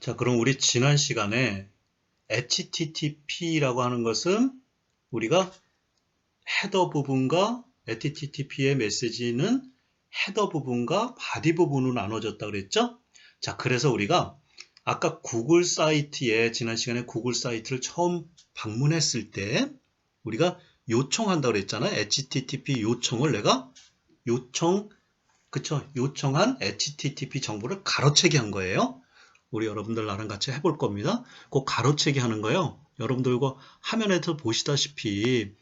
자, 그럼 우리 지난 시간에 HTTP라고 하는 것은 우리가 헤더 부분과 HTTP의 메시지는 헤더 부분과 바디 부분으로 나눠졌다 그랬죠? 자, 그래서 우리가 아까 구글 사이트에 지난 시간에 구글 사이트를 처음 방문했을 때 우리가 요청한다 그랬잖아요. HTTP 요청을 내가 요청한 HTTP 정보를 가로채기 한 거예요. 우리 여러분들 나랑 같이 해볼 겁니다. 그 가로채기 하는 거요. 여러분들 이거 화면에서 보시다시피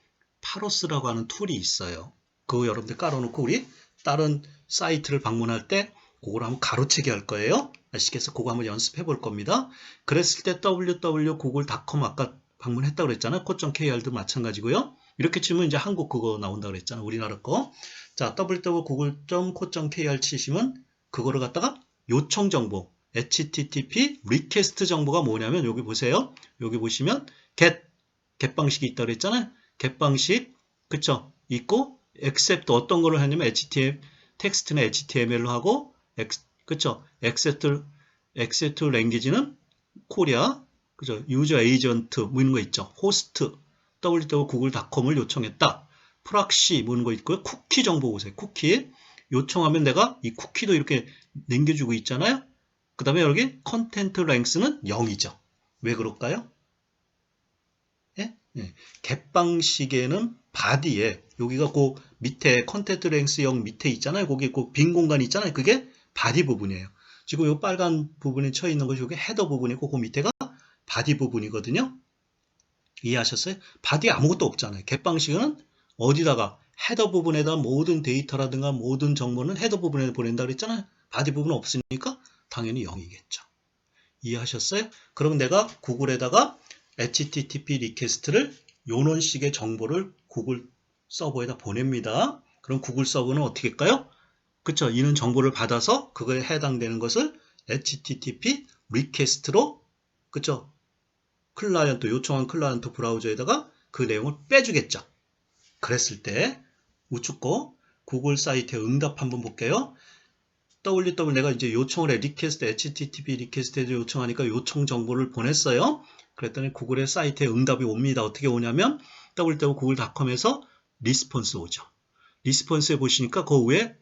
파로스라고 하는 툴이 있어요. 그거 여러분들 깔아놓고 우리 다른 사이트를 방문할 때 그걸 한번 가로채기 할 거예요. 아시겠어요? 그거 한번 연습해 볼 겁니다. 그랬을 때 www.google.com 아까 방문했다고 그랬잖아요. co.kr도 마찬가지고요. 이렇게 치면 이제 한국 그거 나온다고 그랬잖아요. 우리나라 거. 자, www.google.co.kr 치시면 그거를 갖다가 요청 정보 HTTP 리퀘스트 정보가 뭐냐면 여기 보세요. 여기 보시면 get 방식이 있다고 그랬잖아요. get 방식 그쵸? 있고 accept 어떤 거를 하냐면 HTML 텍스트는 HTML로 하고 그쵸? accept language는 코리아 그죠? 유저 에이전트 뭐 이런 거 있죠. 호스트 www.google.com을 요청했다. 프락시 뭐 이런 거 있고요. 쿠키 정보 보세요. 쿠키 요청하면 내가 이 쿠키도 이렇게 남겨주고 있잖아요. 그 다음에 여기 컨텐트 랭스는 0이죠. 왜 그럴까요? 예? 예. get 방식에는 바디에 여기가 그 밑에 컨텐트 랭스 0 밑에 있잖아요. 거기 그 빈 공간이 있잖아요. 그게 바디 부분이에요. 지금 이 빨간 부분에 쳐 있는 것이 여기 헤더 부분이고 그 밑에가 바디 부분이거든요. 이해하셨어요? 바디에 아무것도 없잖아요. get 방식은 어디다가 헤더 부분에다 모든 데이터라든가 모든 정보는 헤더 부분에 보낸다 그랬잖아요. 바디 부분은 없으니까 당연히 0이겠죠. 이해하셨어요? 그럼 내가 구글에다가 HTTP 리퀘스트를 요런 식의 정보를 구글 서버에다 보냅니다. 그럼 구글 서버는 어떻게 할까요? 그쵸? 이는 정보를 받아서 그거에 해당되는 것을 HTTP 리퀘스트로 그쵸? 클라이언트 요청한 클라이언트 브라우저에다가 그 내용을 빼주겠죠. 그랬을 때 우측 거 구글 사이트에 응답 한번 볼게요. www 내가 이제 요청을 해 리퀘스트 HTTP 리퀘스트에 요청하니까 요청 정보를 보냈어요. 그랬더니 구글의 사이트에 응답이 옵니다. 어떻게 오냐면 www.google.com에서 리스폰스 오죠. 리스폰스에 보시니까 그 위에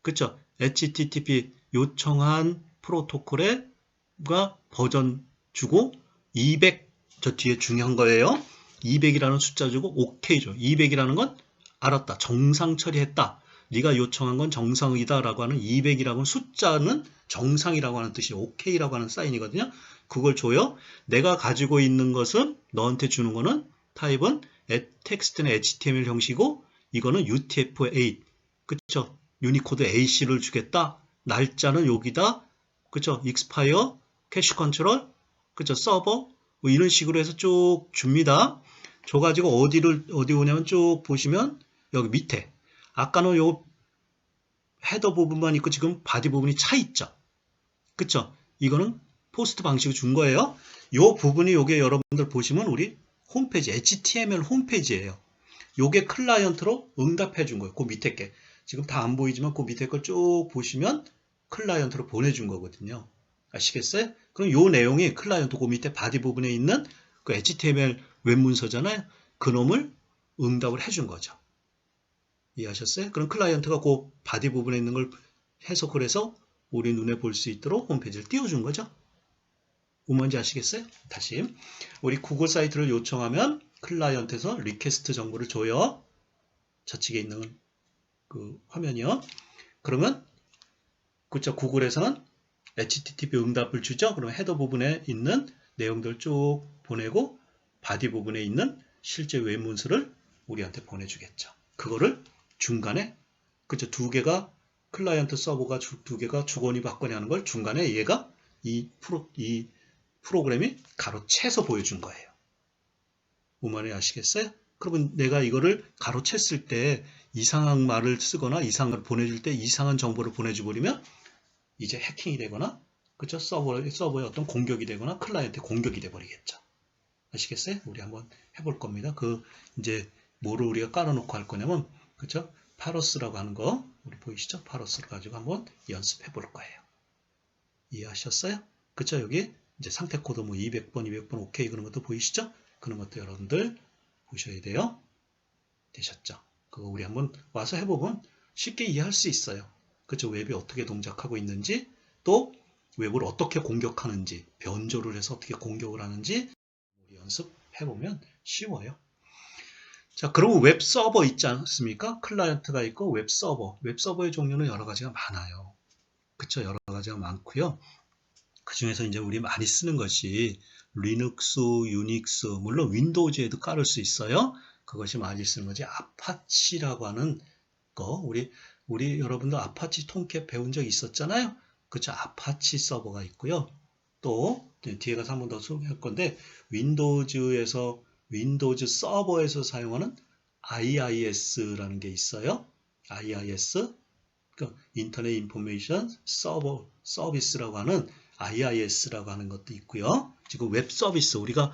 그쵸? HTTP 요청한 프로토콜에가 버전 주고 200 저 뒤에 중요한 거예요. 200이라는 숫자 주고 OK죠. 200이라는 건 알았다. 정상 처리했다. 네가 요청한 건 정상이다 라고 하는 200이라고 하는 숫자는 정상이라고 하는 뜻이 OK라고 하는 사인이거든요. 그걸 줘요. 내가 가지고 있는 것은 너한테 주는 거는 타입은 텍스트는 HTML 형식이고 이거는 UTF-8 그쵸? 유니코드 AC를 주겠다. 날짜는 여기다 그쵸? expire, 캐시 컨트롤 그쵸? 서버 뭐 이런 식으로 해서 쭉 줍니다. 줘가지고 어디 오냐면 쭉 보시면 여기 밑에 아까는 요 헤더 부분만 있고 지금 바디 부분이 차 있죠. 그쵸? 이거는 포스트 방식을 준 거예요. 요 부분이 요게 여러분들 보시면 우리 홈페이지 HTML 홈페이지예요. 요게 클라이언트로 응답해 준 거예요. 그 밑에 게. 지금 다 안 보이지만 그 밑에 걸 쭉 보시면 클라이언트로 보내준 거거든요. 아시겠어요? 그럼 요 내용이 클라이언트 그 밑에 바디 부분에 있는 그 HTML 웹 문서잖아요. 그 놈을 응답을 해준 거죠. 이해하셨어요? 그럼 클라이언트가 그 바디 부분에 있는 걸 해석을 해서 우리 눈에 볼 수 있도록 홈페이지를 띄워준 거죠. 뭔지 아시겠어요? 다시 우리 구글 사이트를 요청하면 클라이언트에서 리퀘스트 정보를 줘요. 좌측에 있는 그 화면이요. 그러면 그쵸 구글에서는 HTTP 응답을 주죠. 그럼 헤더 부분에 있는 내용들 쭉 보내고 바디 부분에 있는 실제 웹 문서를 우리한테 보내주겠죠. 그거를 중간에 그쵸 두 개가 클라이언트 서버가 두 개가 주거니 받거니 하는 걸 중간에 얘가 이 프로그램이 가로채서 보여준 거예요. 무만에 아시겠어요? 그러면 내가 이거를 가로챘을 때 이상한 말을 쓰거나 이상한 걸 보내줄 때 이상한 정보를 보내줘 버리면 이제 해킹이 되거나 그쵸 서버에 어떤 공격이 되거나 클라이언트에 공격이 돼 버리겠죠. 아시겠어요? 우리 한번 해볼 겁니다. 그 이제 뭐를 우리가 깔아놓고 할 거냐면 그쵸 파러스라고 하는 거 우리 보이시죠? 파러스를 가지고 한번 연습해 볼 거예요. 이해하셨어요? 그쵸 여기 이제 상태 코드 뭐 200번, 200번 오케이 그런 것도 보이시죠? 그런 것도 여러분들 보셔야 돼요. 되셨죠? 그거 우리 한번 와서 해보면 쉽게 이해할 수 있어요. 그쵸? 웹이 어떻게 동작하고 있는지, 또 웹을 어떻게 공격하는지, 변조를 해서 어떻게 공격을 하는지 우리 연습해보면 쉬워요. 자, 그리고 웹 서버 있지 않습니까? 클라이언트가 있고 웹 서버. 웹 서버의 종류는 여러 가지가 많아요. 그쵸? 여러 가지가 많고요. 그 중에서 이제 우리 많이 쓰는 것이 리눅스, 유닉스, 물론 윈도우즈에도 깔을 수 있어요. 그것이 많이 쓰는 것이 아파치라고 하는 거. 우리 여러분도 아파치 통캡 배운 적 있었잖아요. 그쵸? 아파치 서버가 있고요. 또 뒤에 가서 한 번 더 소개할 건데 윈도우즈 서버에서 사용하는 IIS라는 게 있어요. IIS, 그러니까 인터넷 인포메이션 서버 서비스라고 하는 IIS라고 하는 것도 있고요. 지금 웹 서비스, 우리가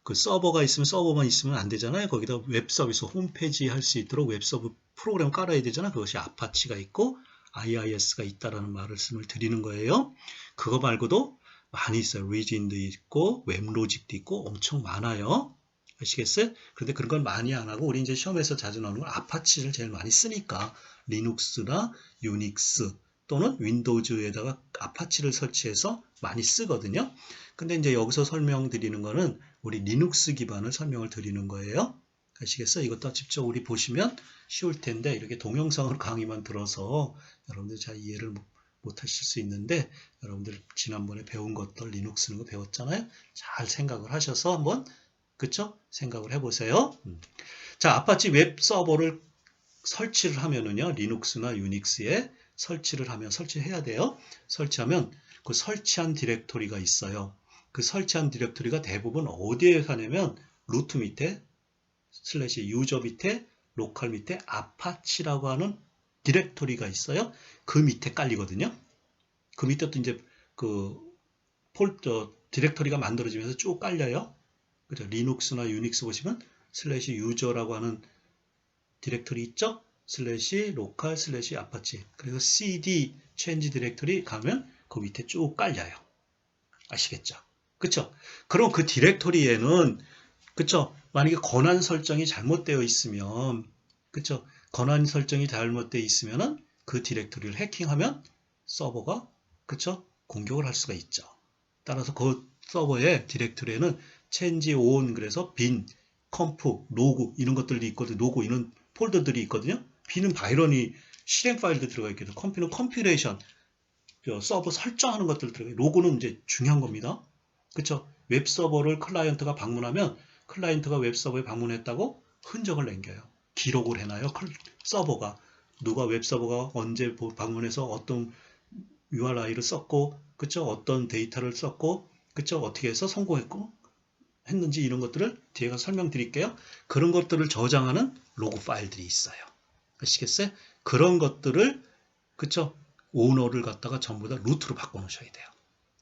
그 서버가 있으면 서버만 있으면 안 되잖아요. 거기다 웹 서비스 홈페이지 할 수 있도록 웹 서버 프로그램 깔아야 되잖아요. 그것이 아파치가 있고 IIS가 있다라는 말씀을 드리는 거예요. 그거 말고도 많이 있어요. 리진도 있고 웹로직도 있고 엄청 많아요. 아시겠어요? 그런데 그런 걸 많이 안 하고 우리 이제 시험에서 자주 나오는 건 아파치를 제일 많이 쓰니까 리눅스나 유닉스 또는 윈도우즈에다가 아파치를 설치해서 많이 쓰거든요. 근데 이제 여기서 설명드리는 거는 우리 리눅스 기반을 설명을 드리는 거예요. 아시겠어요? 이것도 직접 우리 보시면 쉬울 텐데 이렇게 동영상으로 강의만 들어서 여러분들 잘 이해를 못 하실 수 있는데 여러분들 지난번에 배운 것들 리눅스는 거 배웠잖아요. 잘 생각을 하셔서 한번 그쵸? 생각을 해보세요. 자, 아파치 웹 서버를 설치를 하면은요, 리눅스나 유닉스에 설치해야 돼요. 설치하면 그 설치한 디렉토리가 있어요. 그 설치한 디렉토리가 대부분 어디에 가냐면 루트 밑에 슬래시 유저 밑에 로컬 밑에 아파치라고 하는 디렉토리가 있어요. 그 밑에 깔리거든요. 그 밑에 또 이제 그 디렉토리가 만들어지면서 쭉 깔려요. 그죠? 리눅스나 유닉스 보시면 슬래시 유저라고 하는 디렉토리 있죠? 슬래시 로컬 슬래시 아파치. 그래서 cd change 디렉토리 가면 그 밑에 쭉 깔려요. 아시겠죠? 그쵸? 그럼 그 디렉토리에는 그쵸? 만약에 권한 설정이 잘못되어 있으면 그쵸? 권한 설정이 잘못되어 있으면은 그 디렉토리를 해킹하면 서버가 그쵸? 공격을 할 수가 있죠. 따라서 그 서버의 디렉토리에는 change on 그래서 bin, conf, log 이런 것들이 있거든요. log 이런 폴더들이 있거든요. bin은 바이런이 실행 파일도 들어가 있거든요. conf는 컴필레이션 서버 설정하는 것들 들어가요. 로고는 이제 중요한 겁니다. 그쵸? 웹 서버를 클라이언트가 방문하면 클라이언트가 웹 서버에 방문했다고 흔적을 남겨요. 기록을 해놔요. 서버가 누가 웹 서버가 언제 방문해서 어떤 URI를 썼고, 그쵸? 어떤 데이터를 썼고, 그쵸? 어떻게 해서 성공했고 했는지 이런 것들을 뒤에 가서 설명드릴게요. 그런 것들을 저장하는 로그 파일들이 있어요. 아시겠어요? 그런 것들을 그쵸? 오너를 갖다가 전부 다 루트로 바꿔 놓으셔야 돼요.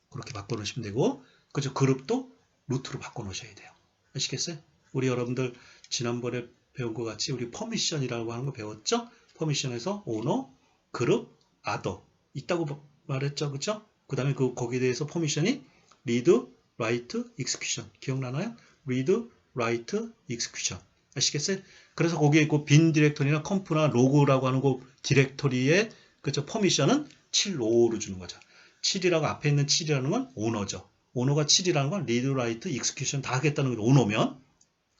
그렇게 바꿔 놓으시면 되고, 그죠? 그룹도 루트로 바꿔 놓으셔야 돼요. 아시겠어요? 우리 여러분들 지난번에 배운 것 같이 우리 퍼미션이라고 하는 거 배웠죠? 퍼미션에서 오너, 그룹, 아더 있다고 말했죠, 그죠? 그 다음에 거기에 대해서 퍼미션이 read, write, execution 기억나나요? read, write, execution 아시겠어요? 그래서 거기에 있고 빈 디렉토리나 컴프나 로그라고 하는 그 디렉토리에 그죠? 퍼미션은 755로 주는 거죠. 7이라고 앞에 있는 7이라는 건 오너죠. 오너가 7이라는 건 read, write, execution 다 하겠다는 거죠. 오너면,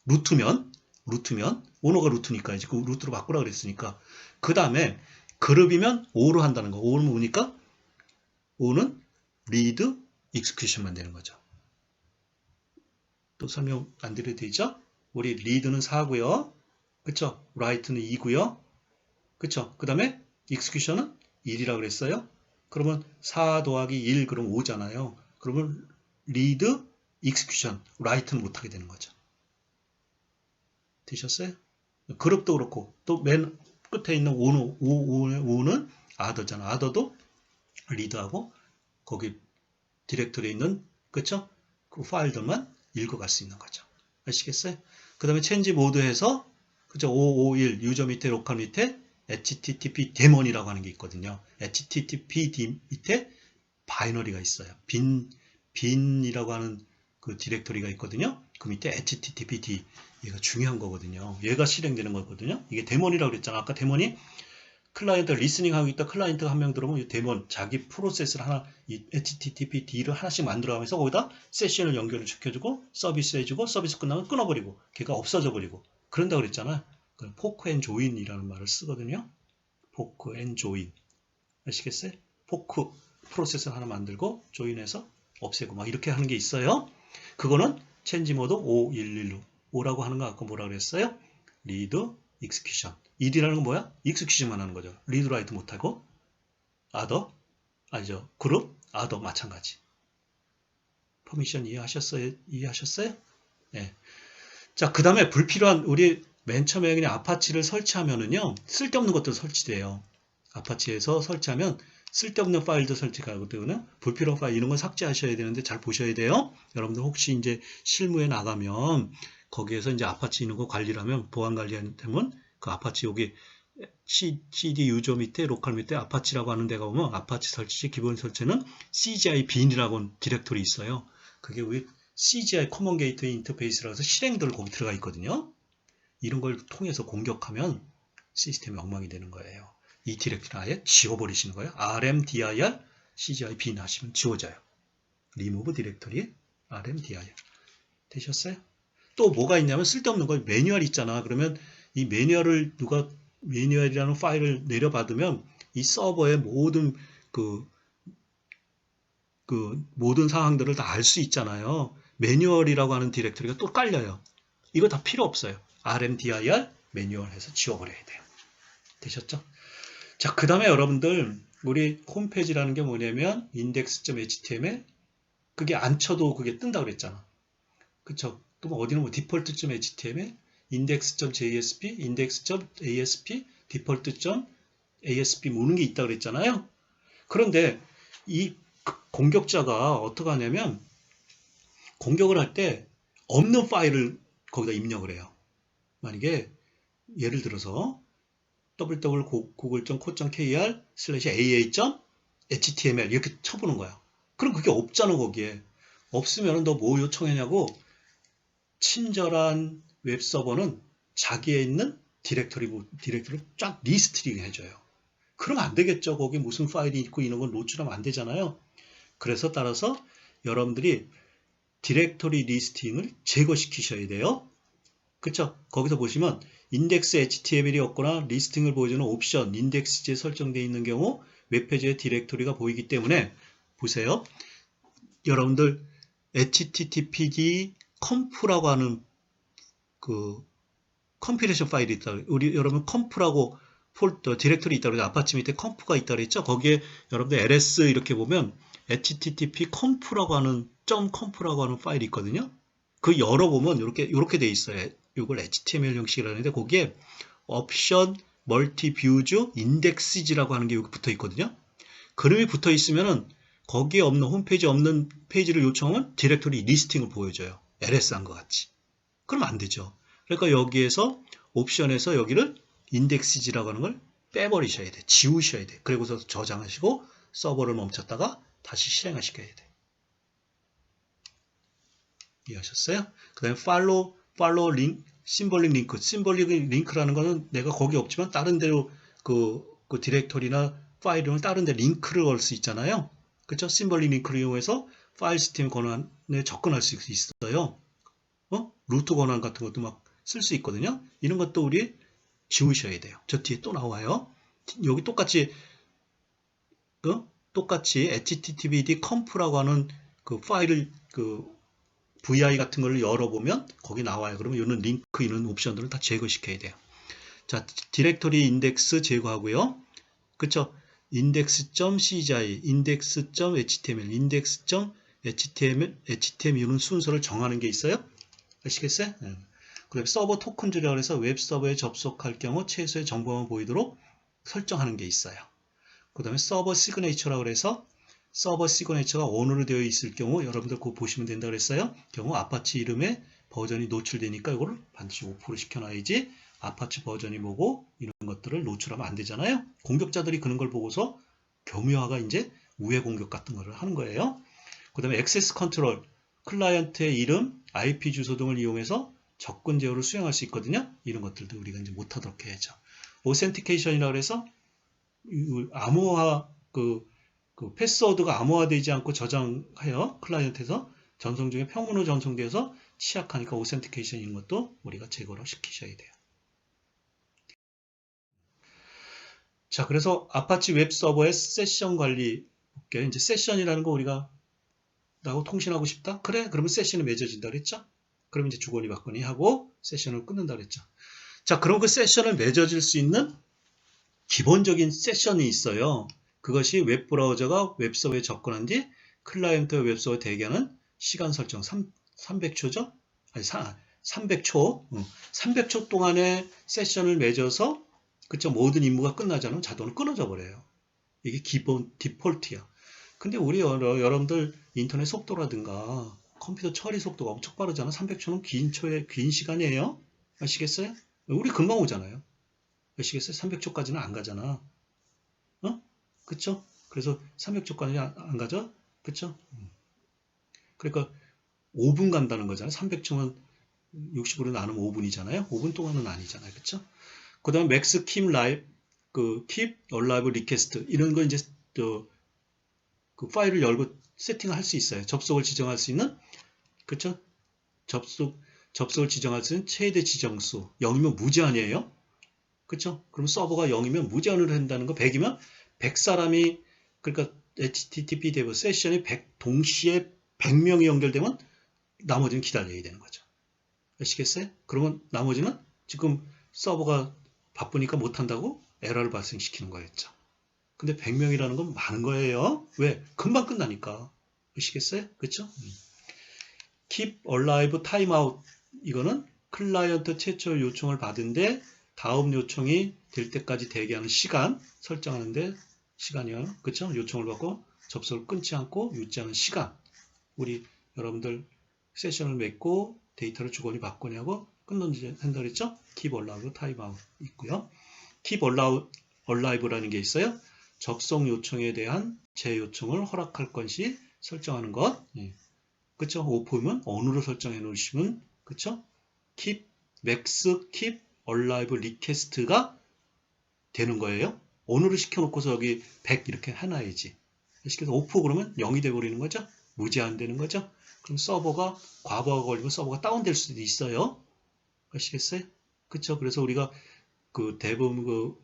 루트면, 오너가 루트니까 이제 그 루트로 바꾸라 그랬으니까. 그 다음에 그룹이면 5로 한다는 거. 5는 뭐니까? 5는 read, execution만 되는 거죠. 또 설명 안 드려도 되죠? 우리 read는 4고요. 그쵸? write는 2고요. 그쵸? 그 다음에 execution은 1이라고 그랬어요. 그러면 4 더하기 1 그럼 5잖아요. 그러면 read, execution, write는 못하게 되는 거죠. 되셨어요? 그룹도 그렇고 또 맨 끝에 있는 5는 other잖아. other도 read하고 거기 디렉토리에 있는 그쵸? 그 파일들만 읽어갈 수 있는 거죠. 아시겠어요? 그 다음에 change 모드에서 그죠? 551 유저 밑에 로컬 밑에 HTTP 데몬이라고 하는 게 있거든요. HTTP 밑에 바이너리가 있어요. 빈 bin이라고 하는 그 디렉토리가 있거든요. 그 밑에 httpd 얘가 중요한 거거든요. 얘가 실행되는 거거든요. 이게 데몬이라고 그랬잖아. 아까 데몬이 클라이언트 리스닝 하고 있다. 클라이언트가 한 명 들어오면 이 데몬 자기 프로세스를 하나 이 httpd를 하나씩 만들어가면서 거기다 세션을 연결을 시켜주고 서비스 해주고 서비스 끝나면 끊어버리고 걔가 없어져 버리고 그런다 그랬잖아. 포크 앤 조인이라는 말을 쓰거든요. 포크 앤 조인 아시겠어요? 포크 프로세스를 하나 만들고 조인해서 없애고 막 이렇게 하는 게 있어요. 그거는 체인지 모드 511로 5라고 하는 거 아까 뭐라 그랬어요? 리드 익스큐션. 일이라는 건 뭐야? 익스큐션만 하는 거죠. 리드 라이트 못하고 아더 아니죠. 그룹 아더 마찬가지. 퍼미션 이해하셨어요? 이해하셨어요? 네. 자, 그 다음에 불필요한 우리 맨 처음에 그냥 아파치를 설치하면은요 쓸데없는 것들 설치돼요. 아파치에서 설치하면 쓸데없는 파일도 설치하고 되거든요. 불필요한 파일 이런 건 삭제하셔야 되는데 잘 보셔야 돼요. 여러분들 혹시 이제 실무에 나가면 거기에서 이제 아파치 있는 거 관리를 하면 보안 관리하면 그 아파치 여기 CD 유저 밑에 로컬 밑에 아파치라고 하는 데가 보면 아파치 설치 기본 설치는 CGI bin이라고 하는 디렉토리 있어요. 그게 우리 CGI 커먼 게이트웨이 인터페이스라고 해서 실행들 거기 들어가 있거든요. 이런 걸 통해서 공격하면 시스템이 엉망이 되는 거예요. 이 디렉토리 아예 지워버리시는 거예요. rmdir CGI bin 하시면 지워져요. remove 디렉토리 rmdir 되셨어요? 또 뭐가 있냐면 쓸데없는 거 매뉴얼 있잖아. 그러면 이 매뉴얼을 누가 매뉴얼이라는 파일을 내려받으면 이 서버의 모든 모든 상황들을 다 알 수 있잖아요. 매뉴얼이라고 하는 디렉토리가 또 깔려요. 이거 다 필요 없어요. rmdir 매뉴얼 해서 지워버려야 돼요. 되셨죠? 자, 그 다음에 여러분들 우리 홈페이지라는 게 뭐냐면 index.html 그게 안 쳐도 그게 뜬다고 그랬잖아. 그쵸? 또 뭐 어디는 뭐 default.html index.jsp index.asp default.asp 모는 게 있다고 그랬잖아요. 그런데 이 공격자가 어떻게 하냐면 공격을 할 때 없는 파일을 거기다 입력을 해요. 만약에 예를 들어서 www.google.co.kr/aa.html 이렇게 쳐보는 거야. 그럼 그게 없잖아. 거기에 없으면 너 뭐 요청하냐고 친절한 웹서버는 자기에 있는 디렉토리를 쫙 리스트링 해줘요. 그러면 안 되겠죠. 거기 무슨 파일이 있고 이런 건 노출하면 안 되잖아요. 그래서 따라서 여러분들이 디렉토리 리스팅을 제거시키셔야 돼요. 그쵸? 거기서 보시면 인덱스 HTML이 없거나 리스팅을 보여주는 옵션, 인덱스지에 설정되어 있는 경우 웹페이지의 디렉토리가 보이기 때문에 보세요. 여러분들 httpd 컴프라고 하는 그 컴필레이션 파일이 있다. 우리 여러분 컴프라고 폴더 디렉토리 있다 그래서 아파치 밑에 컴프가 있다 그랬죠. 거기에 여러분들 ls 이렇게 보면 http 컴프라고 하는 .컴프라고 하는 파일이 있거든요. 그 열어보면 이렇게 돼 있어요. 이걸 HTML 형식이라는데 거기에 옵션 멀티뷰즈 인덱스지라고 하는 게 여기 붙어 있거든요. 그림이 붙어 있으면은 거기에 없는 홈페이지 없는 페이지를 요청하면 디렉토리 리스팅을 보여줘요. ls 한 것 같이. 그럼 안 되죠. 그러니까 여기에서 옵션에서 여기를 인덱스지라고 하는 걸 빼버리셔야 돼. 지우셔야 돼. 그리고서 저장하시고 서버를 멈췄다가 다시 실행하시켜야 돼. 이해하셨어요? 그 다음에 팔로우 링크, 심볼릭 링크라는 거는 내가 거기 없지만 다른 데로 그 디렉토리나 파일을 다른 데 링크를 걸 수 있잖아요. 그렇죠? 심볼릭 링크를 이용해서 파일 시스템 권한에 접근할 수 있어요. 루트 권한 같은 것도 막 쓸 수 있거든요. 이런 것도 우리 지우셔야 돼요. 저 뒤에 또 나와요. 여기 똑같이 httpd 컴프라고 하는 그 파일을 VI 같은 걸 열어보면 거기 나와요. 그러면 이런 링크 이런 옵션들을 다 제거시켜야 돼요. 자, 디렉토리 인덱스 제거하고요. 그쵸? index.cgi, index.html, index.html 이런 순서를 정하는 게 있어요. 아시겠어요? 네. 그다음에 서버 토큰즈라고 해서 웹서버에 접속할 경우 최소의 정보만 보이도록 설정하는 게 있어요. 그 다음에 서버 시그네이처라고 해서 서버 시그네이처가 원으로 되어 있을 경우 여러분들 그거 보시면 된다고 그랬어요. 경우 아파치 이름에 버전이 노출되니까 이거를 반드시 5% 시켜놔야지 아파치 버전이 뭐고 이런 것들을 노출하면 안 되잖아요. 공격자들이 그런 걸 보고서 교묘화가 이제 우회 공격 같은 거를 하는 거예요. 그 다음에 액세스 컨트롤, 클라이언트의 이름, IP 주소 등을 이용해서 접근 제어를 수행할 수 있거든요. 이런 것들도 우리가 이제 못하도록 해야죠. 오센티케이션이라고 해서 암호화, 그 패스워드가 암호화되지 않고 저장하여 클라이언트에서 전송 중에 평문으로 전송돼서 취약하니까 오센티케이션 이런 것도 우리가 제거를 시키셔야 돼요. 자, 그래서 아파치 웹 서버의 세션 관리 볼게요. 이제 세션이라는 거 우리가 나하고 통신하고 싶다? 그래? 그러면 세션이 맺어진다 그랬죠? 그러면 이제 주거니 받거니 하고 세션을 끊는다 그랬죠. 자, 그럼 그 세션을 맺어질 수 있는 기본적인 세션이 있어요. 그것이 웹브라우저가 웹서버에 접근한 뒤 클라이언트와 웹서버에 대기하는 시간 설정 300초죠? 아니 300초. 300초 동안에 세션을 맺어서 그쵸? 모든 임무가 끝나지 않으면 자동으로 끊어져 버려요. 이게 기본 디폴트야. 근데 우리 여러분들 인터넷 속도라든가 컴퓨터 처리 속도가 엄청 빠르잖아. 300초는 긴 시간이에요. 아시겠어요? 우리 금방 오잖아요. 아시겠어요? 300초까지는 안 가잖아. 어? 그쵸? 그래서 300초까지 안 가죠? 그쵸? 그러니까 5분 간다는 거잖아요. 300초면 60으로 나누면 5분이잖아요. 5분 동안은 아니잖아요. 그쵸? 그 다음에 맥스 킵 라이브, keep alive request 이런 거 이제 그 파일을 열고 세팅을 할 수 있어요. 접속을 지정할 수 있는, 그쵸? 접속을 지정할 수 있는 최대 지정수 0이면 무제한이에요. 그쵸? 그럼 서버가 0이면 무제한으로 한다는 거, 100이면 100사람이, 그러니까 HTTP 대부 세션이 동시에 100명이 연결되면 나머지는 기다려야 되는 거죠. 아시겠어요? 그러면 나머지는 지금 서버가 바쁘니까 못한다고 에러를 발생시키는 거였죠. 근데 100명이라는 건 많은 거예요. 왜? 금방 끝나니까. 아시겠어요? 그쵸? Keep alive timeout. 이거는 클라이언트 최초 요청을 받은데 다음 요청이 될 때까지 대기하는 시간 설정하는데 시간이요. 그쵸? 요청을 받고 접속을 끊지 않고 유지하는 시간. 우리 여러분들 세션을 맺고 데이터를 주거니 받거니 하고 끊는지 한다 그랬죠? Keep alive timeout 있고요. Keep alive라는 게 있어요. 접속 요청에 대한 재요청을 허락할 것이 설정하는 것. 예. 그쵸? 오프면 on으로 설정해 놓으시면, 그쵸? max keep alive request가 되는 거예요. on으로 시켜놓고서 여기 100 이렇게 해놔야지. 그래서 오프 그러면 0이 돼버리는 거죠? 무제한 되는 거죠? 그럼 서버가 과부하가 걸리면 서버가 다운될 수도 있어요. 아시겠어요? 그쵸? 그래서 우리가 대부분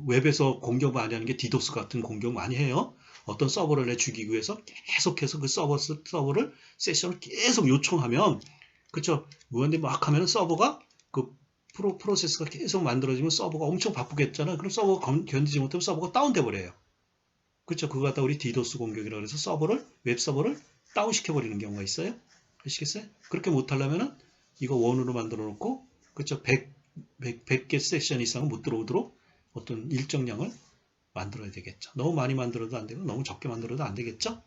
웹에서 공격 많이 하는 게 디도스 같은 공격 많이 해요. 어떤 서버를 죽이기 위해서 계속해서 그 서버를 세션을 계속 요청하면, 그쵸? 무한대 막 하면 서버가 프로세스가 계속 만들어지면 서버가 엄청 바쁘겠잖아요. 그럼 서버가 견디지 못하면 서버가 다운돼 버려요. 그쵸? 그거 갖다 우리 디도스 공격이라고 해서 웹 서버를 다운시켜 버리는 경우가 있어요. 아시겠어요? 그렇게 못하려면은 이거 원으로 만들어 놓고, 그쵸? 100개 세션 이상은 못 들어오도록 어떤 일정량을 만들어야 되겠죠. 너무 많이 만들어도 안 되고 너무 적게 만들어도 안 되겠죠.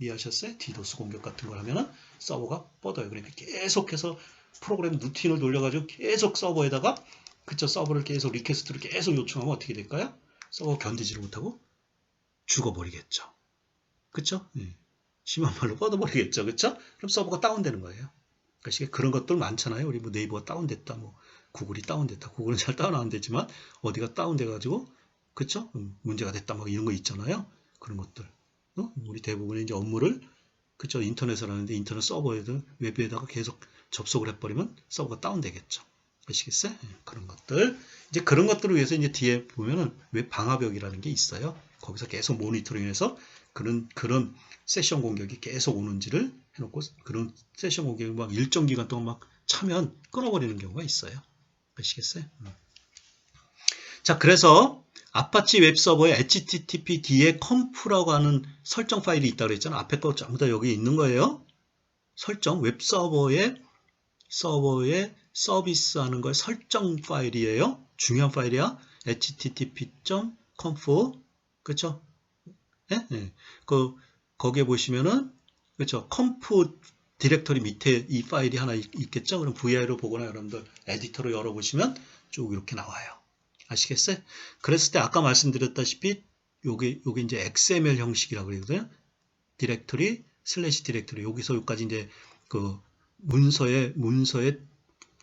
이해하셨어요? 디도스 공격 같은 걸 하면은 서버가 뻗어요. 그러니까 계속해서 프로그램 루틴을 돌려가지고 계속 서버에다가, 그쵸? 서버를 계속 리퀘스트를 계속 요청하면 어떻게 될까요? 서버 견디지를 못하고 죽어버리겠죠. 그쵸? 심한 말로 뻗어버리겠죠. 그쵸? 그럼 서버가 다운되는 거예요. 그러니까 그런 것들 많잖아요. 우리 뭐 네이버가 다운됐다, 뭐 구글이 다운됐다. 구글은 잘 다운 안 되지만 어디가 다운돼가지고, 그쵸? 문제가 됐다, 막 이런 거 있잖아요. 그런 것들. 우리 대부분의 이제 업무를, 그쵸? 인터넷을 하는데 인터넷 서버에든 웹에다가 계속 접속을 해버리면 서버가 다운되겠죠. 아시겠어요? 그런 것들. 이제 그런 것들을 위해서 이제 뒤에 보면은 웹 방화벽이라는 게 있어요. 거기서 계속 모니터링해서 그런 세션 공격이 계속 오는지를 해놓고, 그런 세션 공격이 막 일정 기간 동안 막 차면 끊어버리는 경우가 있어요. 아시겠어요? 자, 그래서 아파치 웹서버에 HTTPD의 컴프라고 하는 설정 파일이 있다고 그랬잖아. 앞에 거 전부 다 여기 있는 거예요. 설정, 웹서버에 서비스 하는 거에 설정 파일이에요. 중요한 파일이야. http.conf, 그쵸? 예? 예. 거기에 보시면은, 그쵸? conf 디렉터리 밑에 이 파일이 하나 있겠죠? 그럼 VI로 보거나 여러분들 에디터로 열어보시면 쭉 이렇게 나와요. 아시겠어요? 그랬을 때 아까 말씀드렸다시피 요게 이제 XML 형식이라고 그러거든요. 디렉토리 슬래시 디렉토리 여기서 여기까지 이제 그 문서의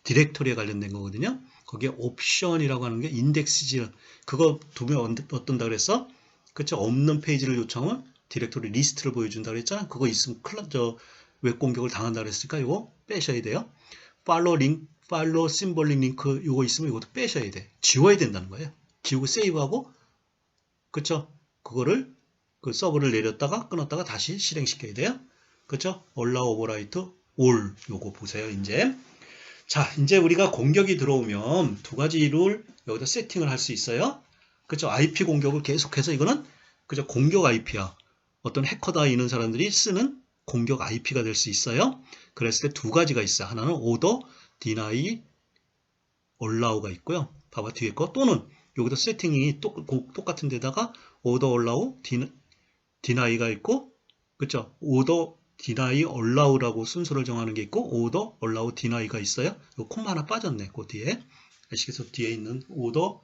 디렉토리에 관련된 거거든요. 거기에 옵션이라고 하는 게 인덱스지 그거 두면 어떤다 그랬어? 그쵸? 없는 페이지를 요청하면 디렉토리 리스트를 보여준다 그랬잖아. 그거 있으면 웹 공격을 당한다 그랬으니까 이거 빼셔야 돼요. 팔로우 심볼릭 링크 이거 있으면 이것도 빼셔야 돼. 지워야 된다는 거예요. 지우고 세이브하고 그쵸? 그거를 그 서버를 내렸다가 끊었다가 다시 실행시켜야 돼요. 그쵸? allow overwrite all 요거 보세요. 이제 자 이제 우리가 공격이 들어오면 두 가지를 여기다 세팅을 할 수 있어요. 그쵸? IP 공격을 계속해서 이거는 그죠? 공격 IP야. 어떤 해커다 이런 사람들이 쓰는 공격 IP가 될 수 있어요. 그랬을 때 두 가지가 있어요. 하나는 order, deny, allow가 있고요. 봐봐 뒤에 거 또는 여기다 세팅이 똑같은 데다가 order, allow, deny가 있고 그쵸? order, deny, allow라고 순서를 정하는 게 있고 order, allow, deny가 있어요. 이 콤마 하나 빠졌네. 그 뒤에 아시겠어? 뒤에 있는 order,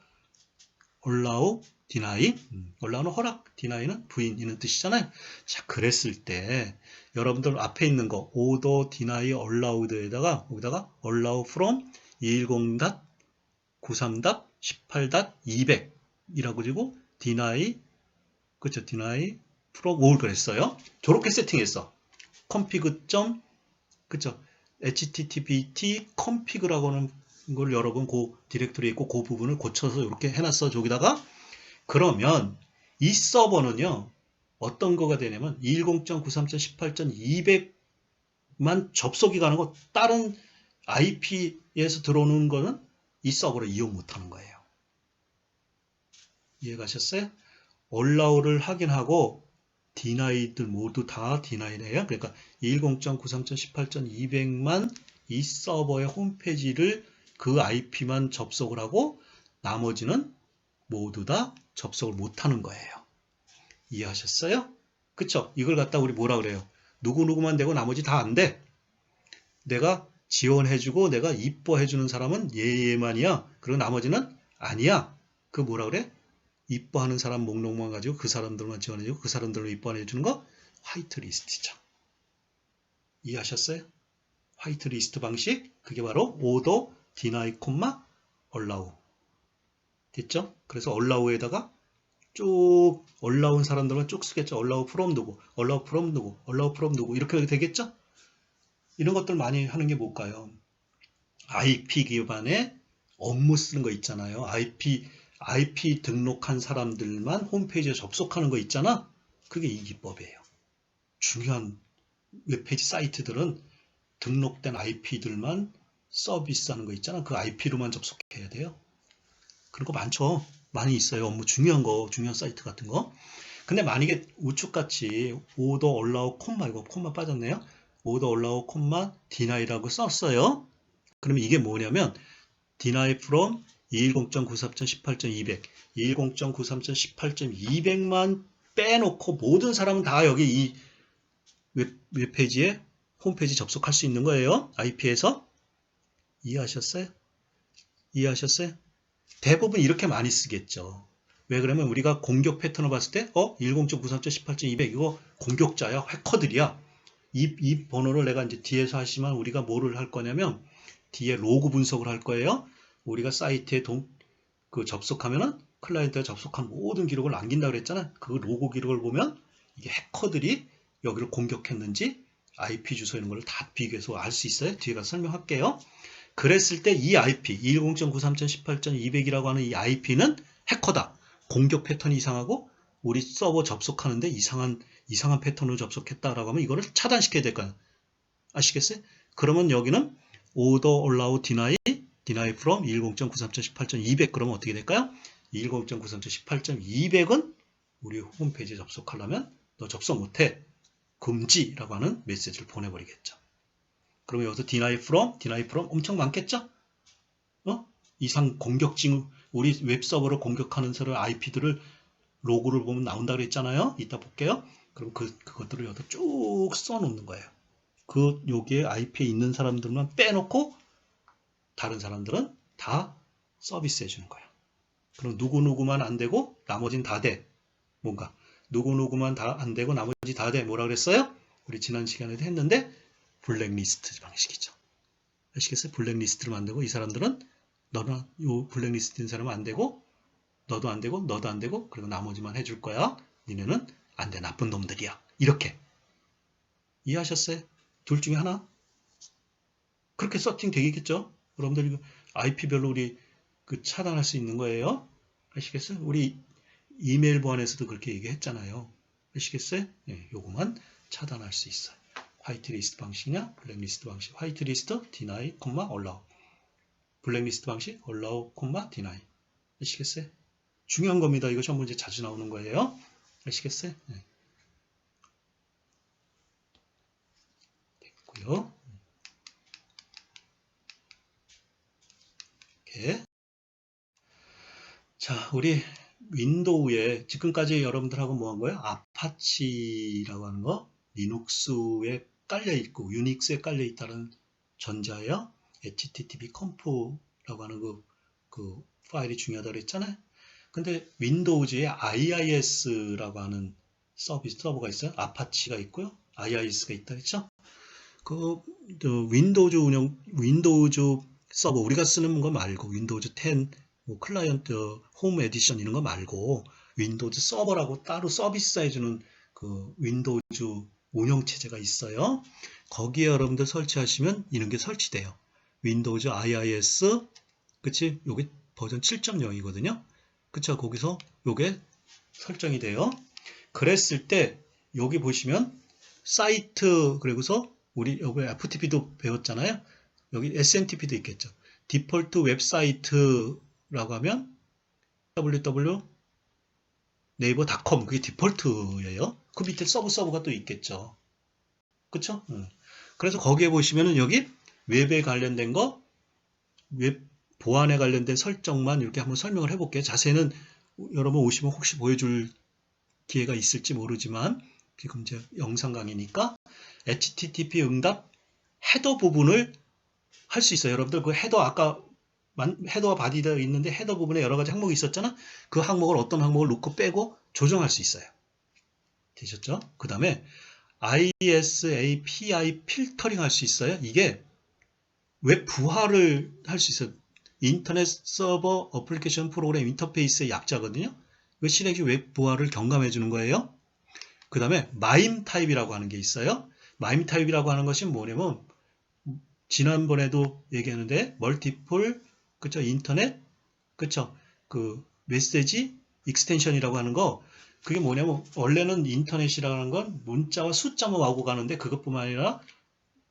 allow, deny. allow는 허락, deny는 부인 이런 뜻이잖아요. 자, 그랬을 때 여러분들 앞에 있는 거 order, deny, allowed에다가 여기다가 allow from 210.93.18.200이라고 그리고 deny 그쵸? deny from all 그랬어요. 저렇게 세팅했어. config. 그쵸? httpt config라고 하는 걸 여러분 그 디렉토리에 있고 그 부분을 고쳐서 이렇게 해놨어. 저기다가 그러면 이 서버는요. 어떤 거가 되냐면 210.93.18.200만 접속이 가는 거 다른 IP에서 들어오는 거는 이 서버를 이용 못하는 거예요. 이해가셨어요? allow를 확인하고 deny들 모두 다 deny래요. 그러니까 210.93.18.200만 이 서버의 홈페이지를 그 IP만 접속을 하고 나머지는 모두 다 접속을 못하는 거예요. 이해하셨어요? 그쵸? 이걸 갖다 우리 뭐라 그래요? 누구누구만 되고 나머지 다 안 돼. 내가 지원해주고 내가 이뻐해주는 사람은 얘만이야. 그리고 나머지는 아니야. 그 뭐라 그래? 이뻐하는 사람 목록만 가지고 그 사람들만 지원해주고 그 사람들로 이뻐해주는 거 화이트 리스트죠. 이해하셨어요? 화이트 리스트 방식 그게 바로 order, deny, allow 됐죠? 그래서 allow에다가 쭉 올라온 사람들만 쭉 쓰겠죠. allow from 누구, allow from 누구, allow from 누구 이렇게 되겠죠? 이런 것들 많이 하는 게 뭘까요? IP 기반의 업무 쓰는 거 있잖아요. IP 등록한 사람들만 홈페이지에 접속하는 거 있잖아. 그게 이 기법이에요. 중요한 웹페이지 사이트들은 등록된 IP들만 서비스하는 거 있잖아. 그 IP로만 접속해야 돼요. 그런 거 많죠. 많이 있어요. 업무 중요한 거, 중요한 사이트 같은 거. 근데 만약에 우측같이 order, allow, 이거 콤마 빠졌네요. order, allow, deny라고 썼어요. 그러면 이게 뭐냐면 deny from 210.93.18.200 210.93.18.200만 빼놓고 모든 사람은 다 여기 이 웹페이지에 홈페이지 접속할 수 있는 거예요. IP에서. 이해하셨어요? 이해하셨어요? 대부분 이렇게 많이 쓰겠죠. 왜 그러면 우리가 공격 패턴을 봤을 때 10.93.18.200 이거 공격자야. 해커들이야. 이 번호를 내가 이제 뒤에서 하시면 우리가 뭐를 할 거냐면 뒤에 로그 분석을 할 거예요. 우리가 사이트에 접속하면은 클라이언트가 접속한 모든 기록을 남긴다 그랬잖아. 그 로그 기록을 보면 이게 해커들이 여기를 공격했는지 IP 주소 이런 걸 다 비교해서 알 수 있어요. 뒤에 가서 설명할게요. 그랬을 때 이 IP 210.93.18.200이라고 하는 이 IP는 해커다. 공격 패턴이 이상하고 우리 서버 접속하는데 이상한 패턴으로 접속했다라고 하면 이거를 차단시켜야 될 거야. 아시겠어요? 그러면 여기는 order, allow, deny from 210.93.18.200 그러면 어떻게 될까요? 210.93.18.200은 우리 홈페이지에 접속하려면 너 접속 못해. 금지라고 하는 메시지를 보내버리겠죠. 그러면 여기서 deny from 엄청 많겠죠? 이상 공격 징후, 우리 웹서버를 공격하는 사람 IP들을 로그를 보면 나온다 그랬잖아요. 이따 볼게요. 그럼 그것들을 여기다 쭉 써놓는 거예요. 여기에 IP에 있는 사람들만 빼놓고 다른 사람들은 다 서비스 해주는 거예요. 그럼 누구누구만 안 되고 나머지는 다 돼. 뭔가 누구누구만 다 안 되고 나머지 다 돼. 뭐라 그랬어요? 우리 지난 시간에도 했는데 블랙리스트 방식이죠. 아시겠어요? 블랙리스트를 만들고 이 사람들은 너나 요 블랙리스트 된 사람은 안 되고 너도 안 되고 너도 안 되고 그리고 나머지만 해줄 거야. 니네는 안 돼. 나쁜 놈들이야. 이렇게. 이해하셨어요? 둘 중에 하나? 그렇게 서팅 되겠죠? 여러분들 IP별로 우리 차단할 수 있는 거예요. 아시겠어요? 우리 이메일 보안에서도 그렇게 얘기했잖아요. 아시겠어요? 네, 요거만 차단할 수 있어요. 화이트리스트 방식이냐? 블랙리스트 방식. 화이트리스트, deny, allow. 블랙리스트 방식, allow, deny. 아시겠어요? 중요한 겁니다. 이거 시험 문제 자주 나오는 거예요. 아시겠어요? 네. 됐고요. 이렇게. 자, 우리 윈도우에 지금까지 여러분들하고 뭐 한 거예요? 아파치라고 하는 거, 리눅스에 깔려 있고 유닉스에 깔려 있다는 전자예요. http conf라고 하는 그 파일이 중요하다고 했잖아요. 근데 윈도우즈에 IIS라고 하는 서버가 있어요. 아파치가 있고요. IIS가 있다 했죠. 윈도우즈 서버 우리가 쓰는 거 말고 윈도우즈 10 뭐 클라이언트 홈 에디션 이런 거 말고 윈도우즈 서버라고 따로 서비스 해주는 그 윈도우즈 운영체제가 있어요. 거기에 여러분들 설치하시면 이런 게 설치돼요. 윈도우즈 IIS 그치? 요게 버전 7.0이거든요. 그쵸? 거기서 요게 설정이 돼요. 그랬을 때 여기 보시면 사이트 그리고서 우리 여기 FTP도 배웠잖아요. 여기 SNTP도 있겠죠. 디폴트 웹사이트라고 하면 www.naver.com 그게 디폴트예요. 그 밑에 서버가 또 있겠죠. 그쵸? 그래서 거기에 보시면은 여기 웹에 관련된 거, 웹 보안에 관련된 설정만 이렇게 한번 설명을 해볼게요. 자세는 여러분 오시면 혹시 보여줄 기회가 있을지 모르지만 지금 이제 영상 강의니까 HTTP 응답 헤더 부분을 할 수 있어요. 여러분들 그 헤더 아까 헤더와 바디가 있는데 헤더 부분에 여러 가지 항목이 있었잖아. 그 항목을 어떤 항목을 놓고 빼고 조정할 수 있어요. 되셨죠? 그 다음에 ISAPI 필터링 할 수 있어요. 이게 웹 부하를 할 수 있어요. 인터넷 서버 어플리케이션 프로그램 인터페이스의 약자거든요. 그 실행시 웹 부하를 경감해 주는 거예요. 그 다음에 마임 타입이라고 하는 게 있어요. 마임 타입이라고 하는 것이 뭐냐면 지난번에도 얘기했는데 멀티플 그쵸 인터넷 그쵸 그 메시지 익스텐션이라고 하는 거 그게 뭐냐면 원래는 인터넷이라는 건 문자와 숫자만 와고 가는데 그것뿐만 아니라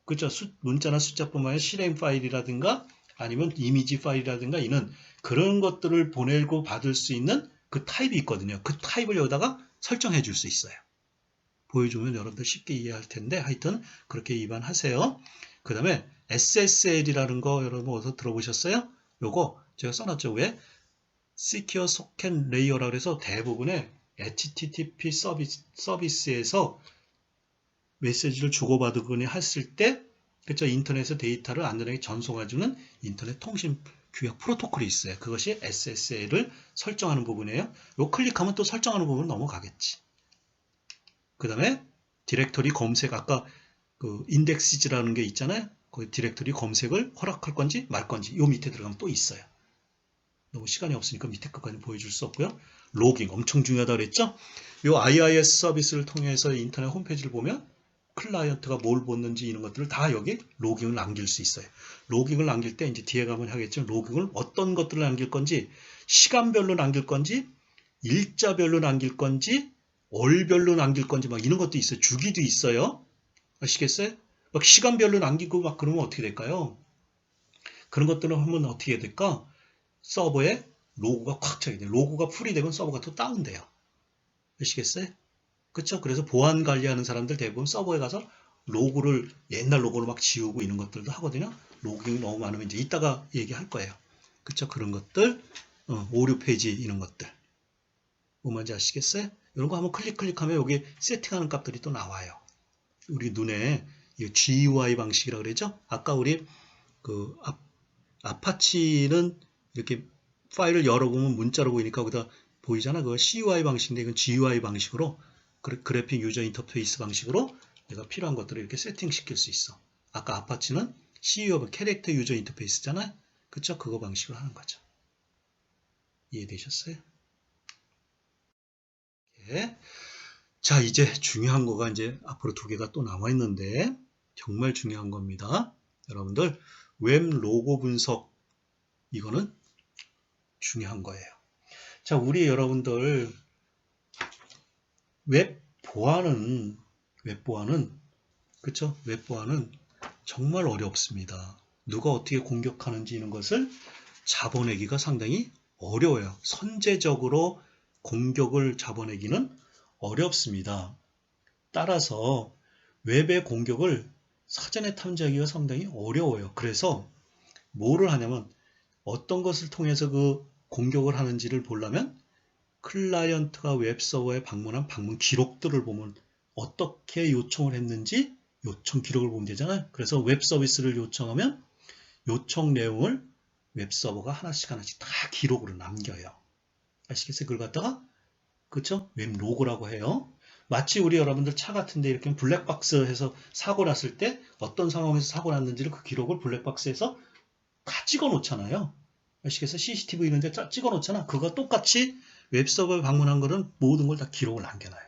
그쵸 문자나 숫자뿐만 아니라 실행 파일이라든가 아니면 이미지 파일이라든가 이는 그런 것들을 보내고 받을 수 있는 그 타입이 있거든요. 그 타입을 여기다가 설정해 줄 수 있어요. 보여주면 여러분들 쉽게 이해할 텐데 하여튼 그렇게 위반하세요. 그 다음에 SSL이라는 거 여러분 어디서 들어보셨어요? 요거 제가 써놨죠. 왜? Secure Socket Layer라고 해서 대부분의 HTTP 서비스에서 메시지를 주고받으거나 했을 때 그쵸 인터넷에 데이터를 안전하게 전송해주는 인터넷 통신 규약 프로토콜이 있어요. 그것이 SSL을 설정하는 부분이에요. 요 클릭하면 또 설정하는 부분 넘어가겠지. 그 다음에 디렉터리 검색 아까 그 인덱시즈라는 게 있잖아요. 그 디렉터리 검색을 허락할 건지 말 건지 요 밑에 들어가면 또 있어요. 너무 시간이 없으니까 밑에 것까지 보여줄 수 없고요. 로깅 엄청 중요하다고 그랬죠. 요 IIS 서비스를 통해서 인터넷 홈페이지를 보면 클라이언트가 뭘 보는지 이런 것들을 다 여기 로깅을 남길 수 있어요. 로깅을 남길 때 이제 뒤에 가면 하겠죠. 로깅을 어떤 것들을 남길 건지 시간별로 남길 건지 일자별로 남길 건지 월별로 남길 건지 막 이런 것도 있어요. 주기도 있어요. 아시겠어요? 막 시간별로 남기고 막 그러면 어떻게 될까요? 그런 것들은 하면 어떻게 해야 될까? 서버에 로고가 꽉 차게 돼요. 로고가 풀이 되면 서버가 또 다운돼요. 아시겠어요? 그렇죠? 그래서 보안 관리하는 사람들 대부분 서버에 가서 로고를 옛날 로고를 막 지우고 이런 것들도 하거든요. 로깅이 너무 많으면 이제 이따가 얘기할 거예요. 그렇죠? 그런 것들, 오류 페이지 이런 것들. 뭔지 아시겠어요? 이런 거 한번 클릭하면 여기 세팅하는 값들이 또 나와요. 우리 눈에 GUI 방식이라고 그러죠? 아까 우리 그 아파치는 이렇게 파일을 열어보면 문자로 보이니까 거기다 보이잖아. 그거 CUI 방식인데 이건 GUI 방식으로 그래픽 유저 인터페이스 방식으로 내가 필요한 것들을 이렇게 세팅시킬 수 있어. 아까 아파치는 CUF 캐릭터 유저 인터페이스잖아요. 그쵸? 그거 방식으로 하는 거죠. 이해되셨어요? 예. 자, 이제 중요한 거가 이제 앞으로 2개가 또 남아 있는데 정말 중요한 겁니다. 여러분들 웹 로고 분석 이거는 중요한 거예요. 자, 우리 여러분들 웹 보안은 그쵸? 웹 보안은 정말 어렵습니다. 누가 어떻게 공격하는지 이런 것을 잡아내기가 상당히 어려워요. 선제적으로 공격을 잡아내기는 어렵습니다. 따라서 웹의 공격을 사전에 탐지하기가 상당히 어려워요. 그래서 뭐를 하냐면 어떤 것을 통해서 그 공격을 하는지를 보려면 클라이언트가 웹서버에 방문한 방문 기록들을 보면 어떻게 요청을 했는지 요청 기록을 보면 되잖아요. 그래서 웹 서비스를 요청하면 요청 내용을 웹서버가 하나씩 다 기록으로 남겨요. 아시겠어요? 그걸 갖다가 그쵸? 웹 로고라고 해요. 마치 우리 여러분들 차 같은데 이렇게 블랙박스 해서 사고 났을 때 어떤 상황에서 사고 났는지를 그 기록을 블랙박스에서 다 찍어 놓잖아요. 아시겠어요? CCTV 이런 데 찍어 놓잖아. 그거 똑같이 웹서버에 방문한 거는 모든 걸 다 기록을 남겨놔요.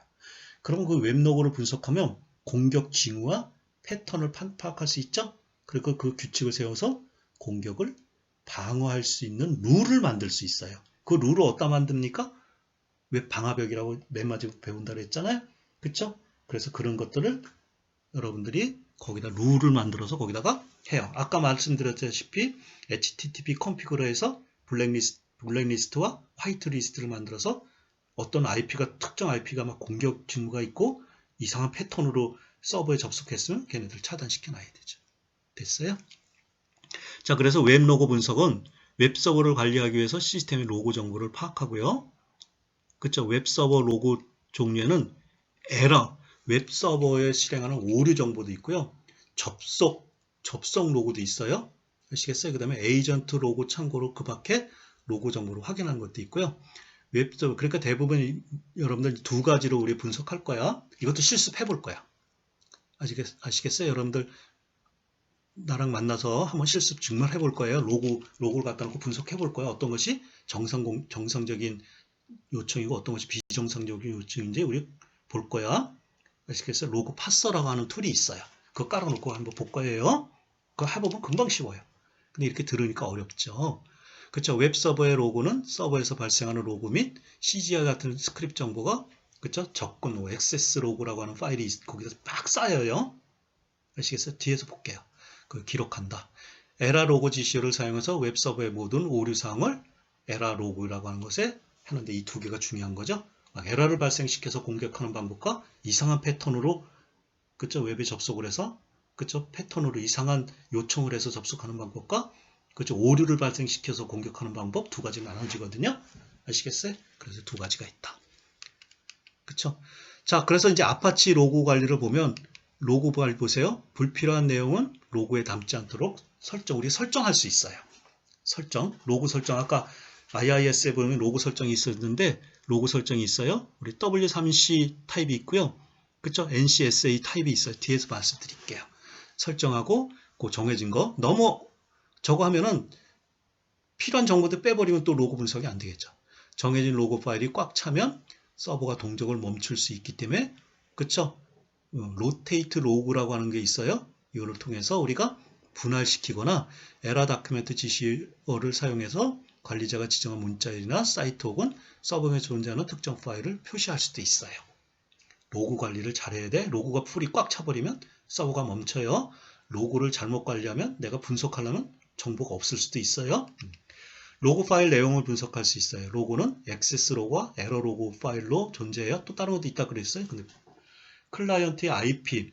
그러면 그 웹로고를 분석하면 공격 징후와 패턴을 파악할 수 있죠? 그리고 그 규칙을 세워서 공격을 방어할 수 있는 룰을 만들 수 있어요. 그 룰을 어디다 만듭니까? 웹 방화벽이라고 맨 마지막에 배운다고 했잖아요. 그쵸? 그래서 그런 것들을 여러분들이 거기다 룰을 만들어서 거기다가 해요. 아까 말씀드렸다시피 HTTP 컨피그러에서 블랙리스트와 화이트리스트를 만들어서 어떤 IP가 특정 IP가 막 공격 징후가 있고 이상한 패턴으로 서버에 접속했으면 걔네들 차단시켜 놔야 되죠. 됐어요? 자, 그래서 웹 로고 분석은 웹 서버를 관리하기 위해서 시스템의 로고 정보를 파악하고요. 그쵸? 웹 서버 로고 종류에는 에러, 웹 서버에 실행하는 오류 정보도 있고요. 접속 로고도 있어요. 아시겠어요? 그 다음에 에이전트 로고 참고로 그 밖에 로고 정보를 확인하는 것도 있고요. 웹 서버, 그러니까 대부분 여러분들 2가지로 우리 분석할 거야. 이것도 실습해 볼 거야. 아시겠어요? 여러분들 나랑 만나서 한번 실습 정말 해볼 거예요. 로고를 갖다 놓고 분석해 볼 거예요. 어떤 것이 정상적인 요청이고 어떤 것이 비정상적인 요청인지 우리 볼 거야. 아시겠어요? 로고 파서라고 하는 툴이 있어요. 그거 깔아놓고 한번 볼 거예요. 그거 해보면 금방 쉬워요. 근데 이렇게 들으니까 어렵죠. 그렇죠. 웹 서버의 로고는 서버에서 발생하는 로고 및 CGI 같은 스크립트 정보가 그렇죠. 접근 로고, 액세스 로고라고 하는 파일이 거기서 막 쌓여요. 아시겠어요? 뒤에서 볼게요. 그걸 기록한다. 에라 로고 GCO를 사용해서 웹 서버의 모든 오류 사항을 에라 로그라고 하는 것에 하는데 이 2개가 중요한 거죠. 에러를 발생시켜서 공격하는 방법과 이상한 패턴으로 그쵸 웹에 접속을 해서 그쵸 패턴으로 이상한 요청을 해서 접속하는 방법과 그쵸 오류를 발생시켜서 공격하는 방법 2가지 나눠지거든요. 아시겠어요? 그래서 2가지가 있다. 그쵸? 자, 그래서 이제 아파치 로고 관리를 보면 로고 관리 보세요. 불필요한 내용은 로고에 담지 않도록 우리 설정할 수 있어요. 로고 설정 아까 IIS에 보면 로고 설정이 있었는데 로고 설정이 있어요. 우리 W3C 타입이 있고요. 그쵸? NCSA 타입이 있어요. 뒤에서 말씀드릴게요. 설정하고 그 정해진 거 너무 저거 하면은 필요한 정보들 빼버리면 또 로고 분석이 안 되겠죠. 정해진 로고 파일이 꽉 차면 서버가 동작을 멈출 수 있기 때문에 그쵸? 로테이트 로그라고 하는 게 있어요. 이거를 통해서 우리가 분할시키거나 에라 다큐멘트 GCO를 사용해서 관리자가 지정한 문자열이나 사이트 혹은 서버에 존재하는 특정 파일을 표시할 수도 있어요. 로고 관리를 잘해야 돼. 로고가 풀이 꽉 차버리면 서버가 멈춰요. 로고를 잘못 관리하면 내가 분석하려면 정보가 없을 수도 있어요. 로고 파일 내용을 분석할 수 있어요. 로고는 액세스 로고와 에러 로고 파일로 존재해요. 또 다른 것도 있다 그랬어요. 근데 클라이언트의 IP,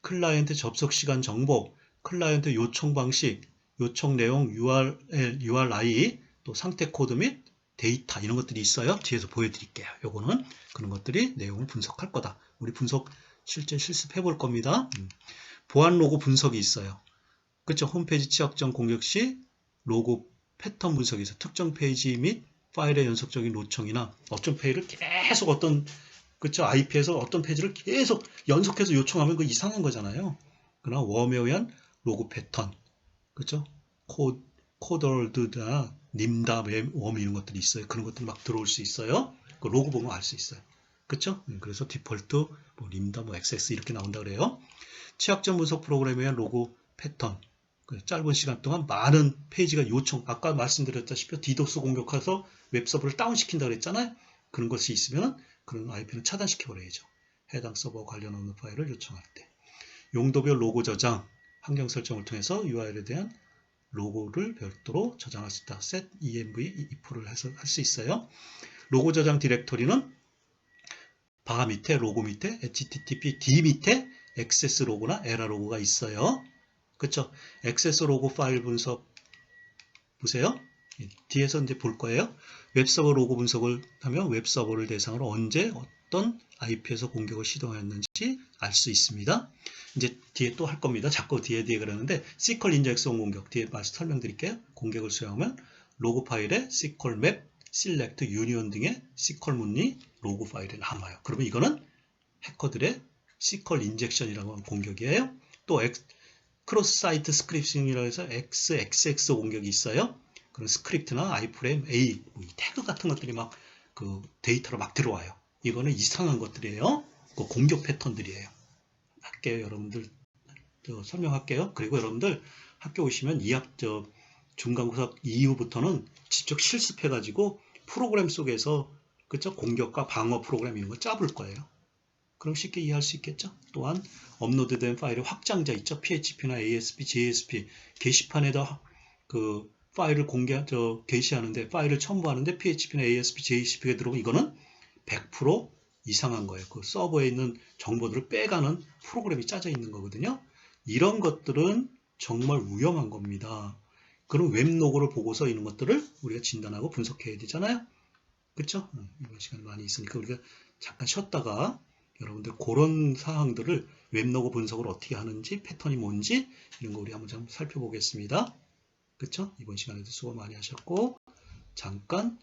클라이언트 접속 시간 정보, 클라이언트 요청 방식, 요청 내용 URI, 또 상태 코드 및 데이터 이런 것들이 있어요. 뒤에서 보여드릴게요. 요거는 그런 것들이 내용을 분석할 거다. 우리 분석 실제 실습해 볼 겁니다. 보안 로고 분석이 있어요. 그쵸? 홈페이지 취약 전 공격 시 로고 패턴 분석이 있어요. 특정 페이지 및 파일의 연속적인 요청이나 어떤 페이지를 계속 어떤 그쵸? IP에서 어떤 페이지를 계속 연속해서 요청하면 그 이상한 거잖아요. 그러나 웜에 의한 로그 패턴, 그쵸? 코덜드나 님다, 웜 이런 것들이 있어요. 그런 것들이 막 들어올 수 있어요. 그 로그 보면 알 수 있어요. 그쵸? 그래서 디폴트, 뭐 림다, 뭐 XS 이렇게 나온다 그래요. 취약점 분석 프로그램에 의한 로그 패턴. 짧은 시간 동안 많은 페이지가 요청, 아까 말씀드렸다시피 디도스 공격해서 웹서버를 다운시킨다 그랬잖아요. 그런 것이 있으면 그런 IP는 차단시켜버려야죠. 해당 서버 관련 없는 파일을 요청할 때. 용도별 로고 저장, 환경 설정을 통해서 URL에 대한 로고를 별도로 저장할 수 있다. set env if를 해서 할 수 있어요. 로고 저장 디렉토리는 바 밑에 로고 밑에 http d 밑에 액세스 로고나 에라 로고가 있어요. 그쵸? 액세스 로고 파일 분석 보세요. 뒤에서 이제 볼 거예요. 웹서버 로고 분석을 하면 웹서버를 대상으로 언제 어떤 IP에서 공격을 시도하였는지 알 수 있습니다. 이제 뒤에 또 할 겁니다. 자꾸 뒤에 그러는데 SQL 인젝션 공격 뒤에 설명드릴게요. 공격을 수행하면 로고 파일에 SQL 맵, select, union 등의 SQL 문리 로고 파일에 남아요. 그러면 이거는 해커들의 SQL 인젝션이라고 하는 공격이에요. 또 크로스 사이트 스크립팅이라고 해서 XXX 공격이 있어요. 그런 스크립트나 아이프레임 A 이 태그 같은 것들이 막 그 데이터로 막 들어와요. 이거는 이상한 것들이에요. 그 공격 패턴들이에요. 할게요, 여러분들. 설명할게요. 그리고 여러분들 학교 오시면 중간고사 이후부터는 직접 실습해가지고 프로그램 속에서 그쵸? 공격과 방어 프로그램 이런 거 짜볼 거예요. 그럼 쉽게 이해할 수 있겠죠? 또한 업로드된 파일의 확장자 있죠? PHP나 ASP, JSP 게시판에다 그 파일을 게시하는데 파일을 첨부하는데 PHP나 ASP, JSP가 들어오면 이거는 100% 이상한 거예요. 그 서버에 있는 정보들을 빼가는 프로그램이 짜져 있는 거거든요. 이런 것들은 정말 위험한 겁니다. 그럼 웹로그를 보고서 이런 것들을 우리가 진단하고 분석해야 되잖아요. 그렇죠? 이번 시간 많이 있으니까 우리가 잠깐 쉬었다가 여러분들 그런 사항들을 웹로그 분석을 어떻게 하는지 패턴이 뭔지 이런 거 우리 한번 좀 살펴보겠습니다. 그렇죠? 이번 시간에도 수고 많이 하셨고 잠깐